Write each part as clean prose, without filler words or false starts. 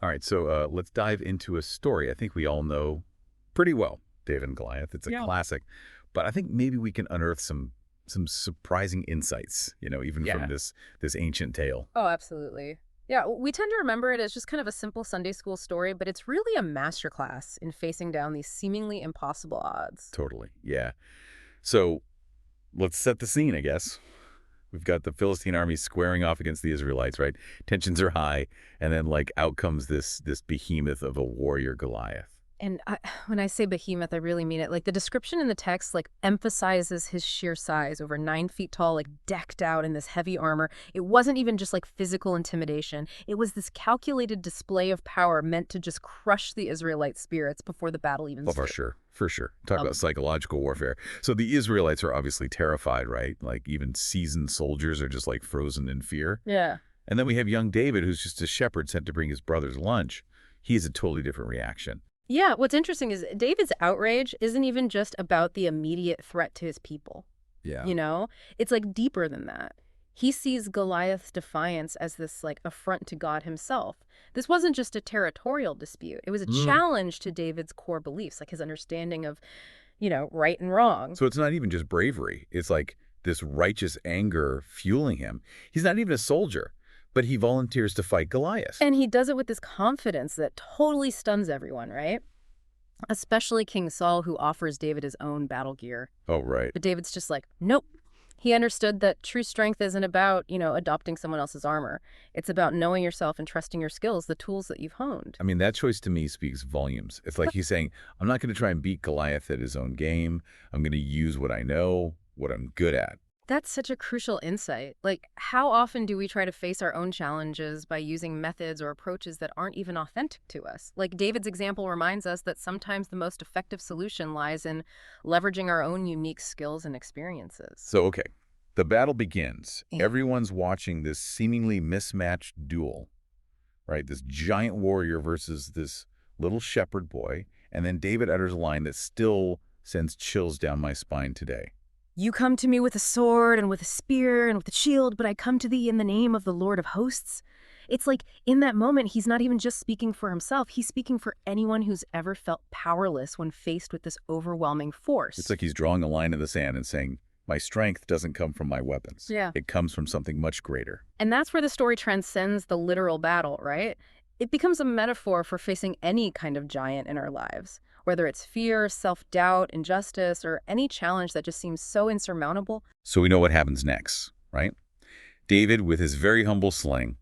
All right, so let's dive into a story I think we all know pretty well, David and Goliath. It's a Yeah. classic, but I think maybe we can unearth some surprising insights, even from Yeah. this ancient tale. Oh, absolutely. Yeah, we tend to remember it as just kind of a simple Sunday school story, but it's really a masterclass in facing down these seemingly impossible odds. Totally, yeah. So let's set the scene, I guess. We've got the Philistine army squaring off against the Israelites, right? Tensions are high, and then like out comes this behemoth of a warrior Goliath. And when I say behemoth, I really mean it. Like the description in the text, like emphasizes his sheer size, over 9 feet tall, like decked out in this heavy armor. It wasn't even just like physical intimidation. It was this calculated display of power meant to just crush the Israelite spirits before the battle even Oh, for started. sure. For sure. Talk Um, about psychological warfare. So the Israelites are obviously terrified, right? Like even seasoned soldiers are just like frozen in fear. yeah. And then we have young David, who's just a shepherd sent to bring his brother's lunch. He has a totally different reaction. Yeah, what's interesting is David's outrage isn't even just about the immediate threat to his people. Yeah. You know, it's like deeper than that. He sees Goliath's defiance as this like affront to God himself. This wasn't just a territorial dispute. It was a Mm. challenge to David's core beliefs, like his understanding of, right and wrong. So it's not even just bravery. It's like this righteous anger fueling him. He's not even a soldier, but he volunteers to fight Goliath. And he does it with this confidence that totally stuns everyone, right? Especially King Saul, who offers David his own battle gear. Oh, right. But David's just like, nope. He understood that true strength isn't about, adopting someone else's armor. It's about knowing yourself and trusting your skills, the tools that you've honed. I mean, that choice to me speaks volumes. It's like he's saying, I'm not going to try and beat Goliath at his own game. I'm going to use what I know, what I'm good at. That's such a crucial insight. Like, how often do we try to face our own challenges by using methods or approaches that aren't even authentic to us? Like, David's example reminds us that sometimes the most effective solution lies in leveraging our own unique skills and experiences. So, okay, the battle begins. Yeah. Everyone's watching this seemingly mismatched duel, right? This giant warrior versus this little shepherd boy. And then David utters a line that still sends chills down my spine today. You come to me with a sword and with a spear and with a shield, but I come to thee in the name of the Lord of hosts. It's like in that moment, he's not even just speaking for himself. He's speaking for anyone who's ever felt powerless when faced with this overwhelming force. It's like he's drawing a line in the sand and saying, my strength doesn't come from my weapons. Yeah. It comes from something much greater. And that's where the story transcends the literal battle, right? It becomes a metaphor for facing any kind of giant in our lives, whether it's fear, self-doubt, injustice, or any challenge that just seems so insurmountable. So we know what happens next, right? David, with his very humble sling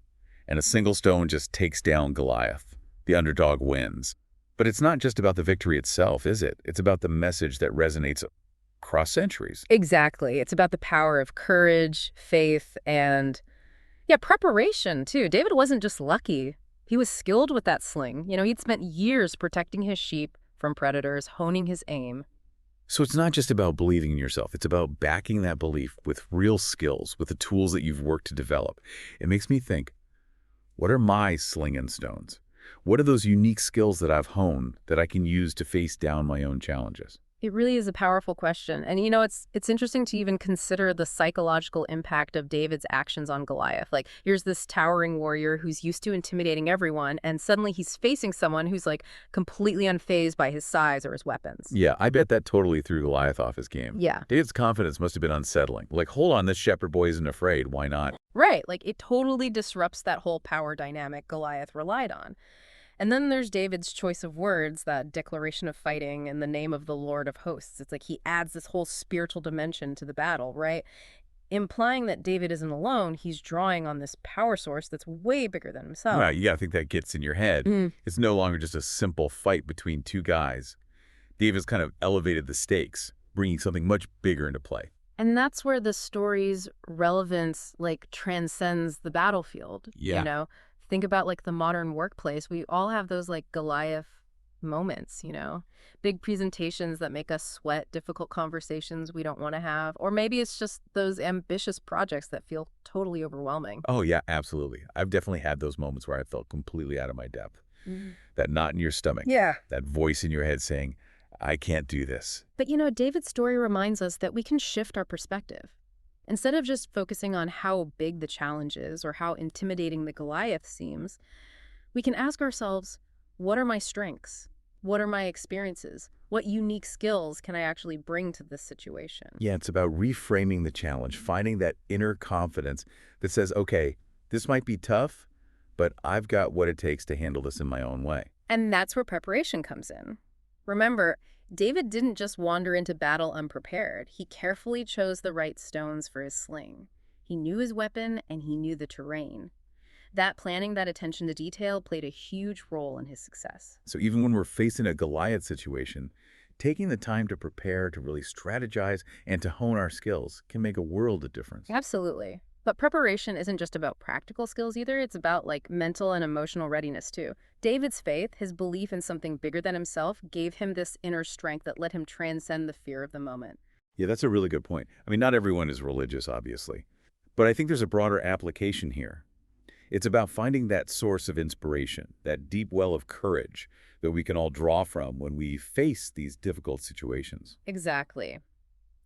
and a single stone, just takes down Goliath. The underdog wins. But it's not just about the victory itself, is it? It's about the message that resonates across centuries. Exactly. It's about the power of courage, faith, and, yeah, preparation, too. David wasn't just lucky. He was skilled with that sling. He'd spent years protecting his sheep from predators, honing his aim. So it's not just about believing in yourself. It's about backing that belief with real skills, with the tools that you've worked to develop. It makes me think, what are my sling and stones? What are those unique skills that I've honed that I can use to face down my own challenges? It really is a powerful question. And, it's interesting to even consider the psychological impact of David's actions on Goliath. Like, here's this towering warrior who's used to intimidating everyone, and suddenly he's facing someone who's, like, completely unfazed by his size or his weapons. Yeah, I bet that totally threw Goliath off his game. Yeah. David's confidence must have been unsettling. Like, hold on, this shepherd boy isn't afraid. Why not? Right. Like, it totally disrupts that whole power dynamic Goliath relied on. And then there's David's choice of words, that declaration of fighting in the name of the Lord of hosts. It's like he adds this whole spiritual dimension to the battle, right? Implying that David isn't alone, he's drawing on this power source that's way bigger than himself. Well, you gotta think that gets in your head. It's no longer just a simple fight between two guys. David's kind of elevated the stakes, bringing something much bigger into play. And that's where the story's relevance, like, transcends the battlefield. Yeah. Think about, like, the modern workplace. We all have those, like, Goliath moments, big presentations that make us sweat, difficult conversations we don't want to have. Or maybe it's just those ambitious projects that feel totally overwhelming. Oh, yeah, absolutely. I've definitely had those moments where I felt completely out of my depth. That knot in your stomach. Yeah. That voice in your head saying, I can't do this. But, David's story reminds us that we can shift our perspective. Instead of just focusing on how big the challenge is or how intimidating the Goliath seems, We can ask ourselves, what are my strengths? What are my experiences? What unique skills can I actually bring to this situation? Yeah, it's about reframing the challenge, finding that inner confidence that says, okay, this might be tough, but I've got what it takes to handle this in my own way. And that's where preparation comes in. Remember, David didn't just wander into battle unprepared. He carefully chose the right stones for his sling. He knew his weapon and he knew the terrain. That planning, that attention to detail played a huge role in his success. So even when we're facing a Goliath situation, taking the time to prepare, to really strategize, and to hone our skills can make a world of difference. Absolutely. But preparation isn't just about practical skills either. It's about mental and emotional readiness too. David's faith, his belief in something bigger than himself, gave him this inner strength that let him transcend the fear of the moment. Yeah, that's a really good point. I mean, not everyone is religious, obviously, but I think there's a broader application here. It's about finding that source of inspiration, that deep well of courage that we can all draw from when we face these difficult situations. Exactly.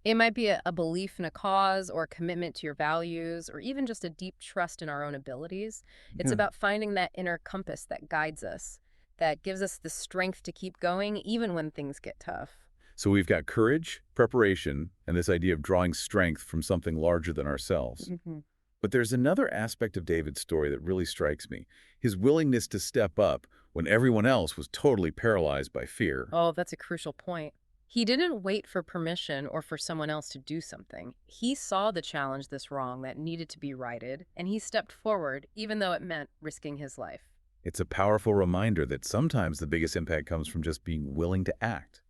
It might be a belief in a cause or a commitment to your values or even just a deep trust in our own abilities. It's Yeah. about finding that inner compass that guides us, that gives us the strength to keep going even when things get tough. So we've got courage, preparation, and this idea of drawing strength from something larger than ourselves. Hmm. But there's another aspect of David's story that really strikes me, his willingness to step up when everyone else was totally paralyzed by fear. Oh, that's a crucial point. He didn't wait for permission or for someone else to do something. He saw the challenge, this wrong that needed to be righted, and he stepped forward, even though it meant risking his life. It's a powerful reminder that sometimes the biggest impact comes from just being willing to act,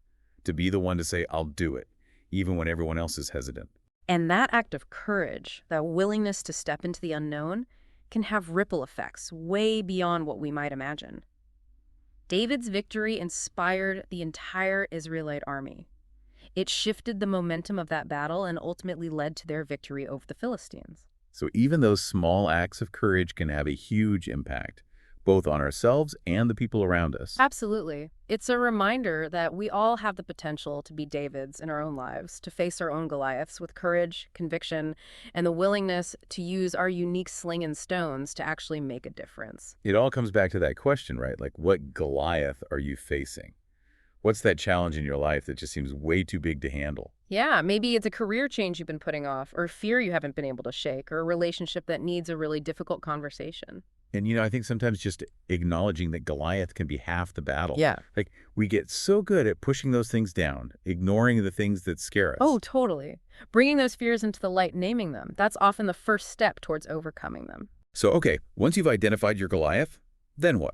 to be the one to say, I'll do it, even when everyone else is hesitant. And that act of courage, that willingness to step into the unknown, can have ripple effects way beyond what we might imagine. David's victory inspired the entire Israelite army. It shifted the momentum of that battle and ultimately led to their victory over the Philistines. So even those small acts of courage can have a huge impact, both on ourselves and the people around us. Absolutely. It's a reminder that we all have the potential to be Davids in our own lives, to face our own Goliaths with courage, conviction, and the willingness to use our unique sling and stones to actually make a difference. It all comes back to that question, right? Like, what Goliath are you facing? What's that challenge in your life that just seems way too big to handle? Yeah, maybe it's a career change you've been putting off, or fear you haven't been able to shake, or a relationship that needs a really difficult conversation. And, I think sometimes just acknowledging that Goliath can be half the battle. Yeah. Like, we get so good at pushing those things down, ignoring the things that scare us. Oh, totally. Bringing those fears into the light, naming them, that's often the first step towards overcoming them. So, okay, once you've identified your Goliath, then what?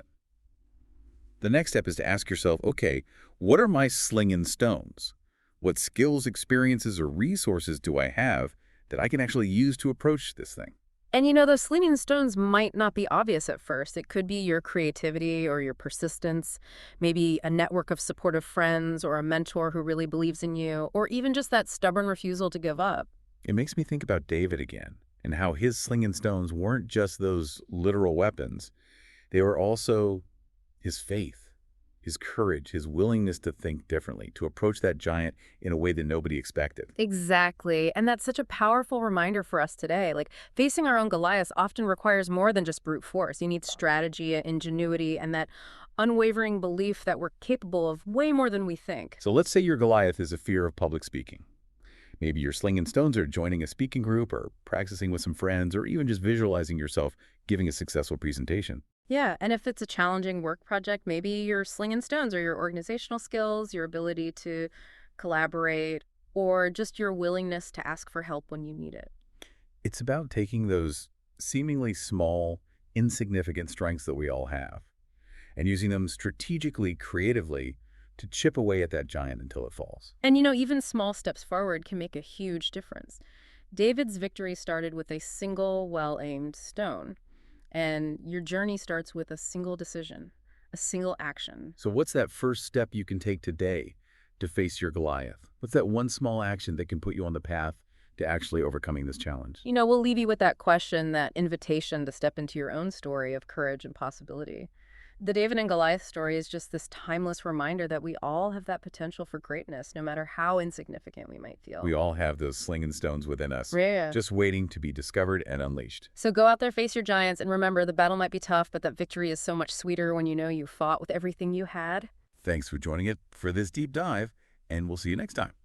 The next step is to ask yourself, okay, what are my sling and stones? What skills, experiences, or resources do I have that I can actually use to approach this thing? And those slinging stones might not be obvious at first. It could be your creativity or your persistence, maybe a network of supportive friends or a mentor who really believes in you, or even just that stubborn refusal to give up. It makes me think about David again and how his sling and stones weren't just those literal weapons. They were also his faith, his courage, his willingness to think differently, to approach that giant in a way that nobody expected. Exactly. And that's such a powerful reminder for us today. Facing our own Goliaths often requires more than just brute force. You need strategy, ingenuity, and that unwavering belief that we're capable of way more than we think. So let's say your Goliath is a fear of public speaking. Maybe your sling and stones are joining a speaking group or practicing with some friends or even just visualizing yourself giving a successful presentation. Yeah, and if it's a challenging work project, maybe your sling and stones or your organizational skills, your ability to collaborate, or just your willingness to ask for help when you need it. It's about taking those seemingly small, insignificant strengths that we all have and using them strategically, creatively to chip away at that giant until it falls. And even small steps forward can make a huge difference. David's victory started with a single well-aimed stone. And your journey starts with a single decision, a single action. So what's that first step you can take today to face your Goliath? What's that one small action that can put you on the path to actually overcoming this challenge? We'll leave you with that question, that invitation to step into your own story of courage and possibility. The David and Goliath story is just this timeless reminder that we all have that potential for greatness, no matter how insignificant we might feel. We all have those slinging stones within us, Yeah. just waiting to be discovered and unleashed. So go out there, face your giants, and remember the battle might be tough, but that victory is so much sweeter when you know you fought with everything you had. Thanks for joining it for this deep dive, and we'll see you next time.